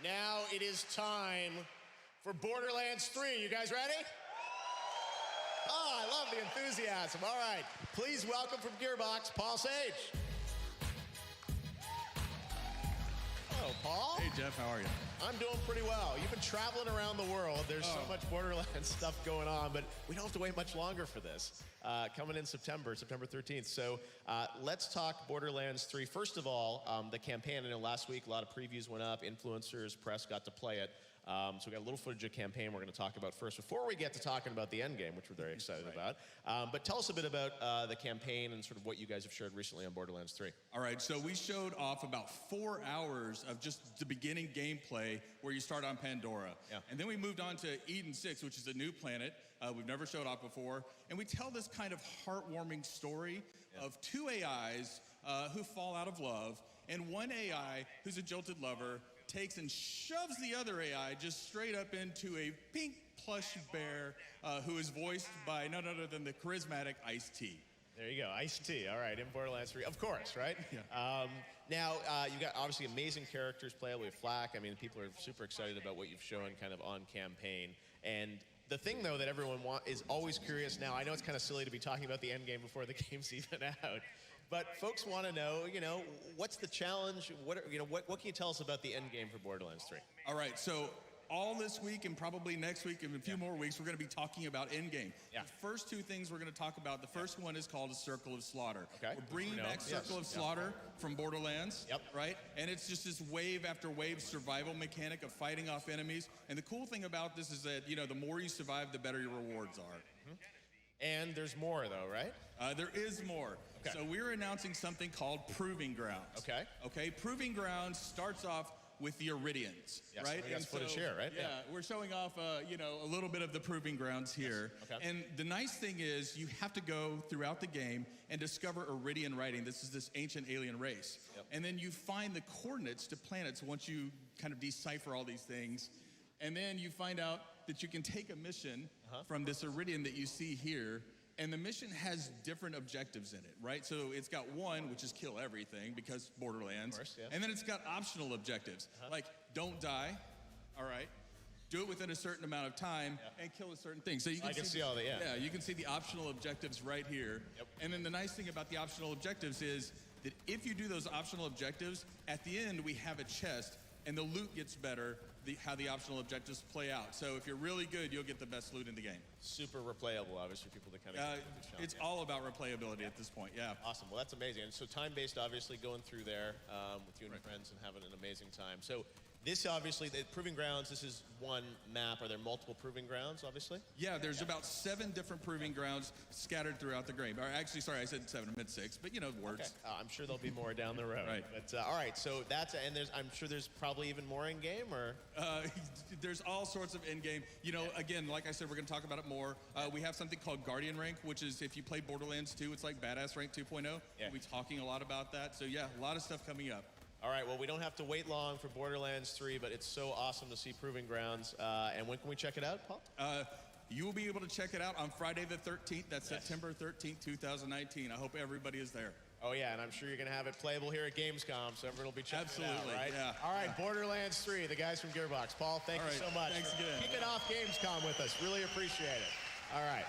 Now it is time for Borderlands 3. You guys ready? Oh, I love the enthusiasm. All right, please welcome from Gearbox, Paul Sage. Hello, Paul. Hey, Jeff, how are you? I'm doing pretty well. You've been traveling around the world. There's so much Borderlands stuff going on, but we don't have to wait much longer for this. Coming in September 13th. So let's talk Borderlands 3. First of all, the campaign. I know last week a lot of previews went up. Influencers, press got to play it. So we got a little footage of campaign we're going to talk about first before we get to talking about the end game, which we're very excited about. But tell us a bit about the campaign and sort of what you guys have shared recently on Borderlands 3. All right, so we showed off about 4 hours of just the beginning gameplay where you start on Pandora. Yeah. And then we moved on to Eden 6, which is a new planet we've never showed off before. And we tell this kind of heartwarming story of two AIs who fall out of love, and one AI who's a jilted lover takes and shoves the other AI just straight up into a pink plush bear who is voiced by none other than the charismatic Ice-T. There you go, Ice-T. All right, in Borderlands 3, of course, right? Yeah. Now, you've got obviously amazing characters playable with Flak. I mean, people are super excited about what you've shown kind of on campaign. And the thing, though, that everyone is always curious now, I know it's kind of silly to be talking about the end game before the game's even out, but folks want to know, what's the challenge? What can you tell us about the end game for Borderlands 3? All right, so all this week and probably next week and a few more weeks, we're going to be talking about endgame. Yeah. The first two things we're going to talk about, the first one is called a Circle of Slaughter. Okay. We're bringing back Circle of Slaughter from Borderlands, Yep. right? And it's just this wave after wave survival mechanic of fighting off enemies. And the cool thing about this is that, the more you survive, the better your rewards are. Mm-hmm. And there's more, though, right? There is more. Okay. So we're announcing something called Proving Grounds. Okay. Okay, Proving Grounds starts off with the Iridians, Yes, right? we got footage here, right? Yeah, we're showing off, a little bit of the Proving Grounds here. Yes. Okay. And the nice thing is you have to go throughout the game and discover Iridian writing. This is this ancient alien race. Yep. And then you find the coordinates to planets once you kind of decipher all these things. And then you find out that you can take a mission from this Iridian that you see here, and the mission has different objectives in it, right? So it's got one, which is kill everything, because Borderlands. Of course, yeah. And then it's got optional objectives, like don't die, all right? Do it within a certain amount of time, and kill a certain thing. So you can see all that, Yeah, you can see the optional objectives right here. Yep. And then the nice thing about the optional objectives is that if you do those optional objectives, at the end we have a chest, and the loot gets better, how the optional objectives play out. So if you're really good, you'll get the best loot in the game. Super replayable, obviously, for people to kind of it's all about replayability at this point, yeah. Awesome. Well, that's amazing. And so time-based, obviously, going through there with you and your friends and having an amazing time. So this, obviously, the Proving Grounds, this is one map. Are there multiple Proving Grounds, obviously? Yeah, there's about 7 different Proving Grounds scattered throughout the game. Or actually, sorry, I said 7, I meant 6, but words. Okay. I'm sure there'll be more down the road. Right. But, all right, so that's, and I'm sure there's probably even more in-game, or? There's all sorts of in-game. Again, like I said, we're going to talk about it more. We have something called Guardian Rank, which is if you play Borderlands 2, it's like Badass Rank 2.0. Yeah. We'll be talking a lot about that. So yeah, a lot of stuff coming up. All right, well, we don't have to wait long for Borderlands 3, but it's so awesome to see Proving Grounds. And when can we check it out, Paul? You will be able to check it out on Friday the 13th. That's September 13th, 2019. I hope everybody is there. Oh, yeah, and I'm sure you're going to have it playable here at Gamescom, so everyone will be checking it out, right? Yeah. All right, Borderlands 3, the guys from Gearbox. Paul, thank you so much. Thanks again. Kicking off Gamescom with us. Really appreciate it. All right.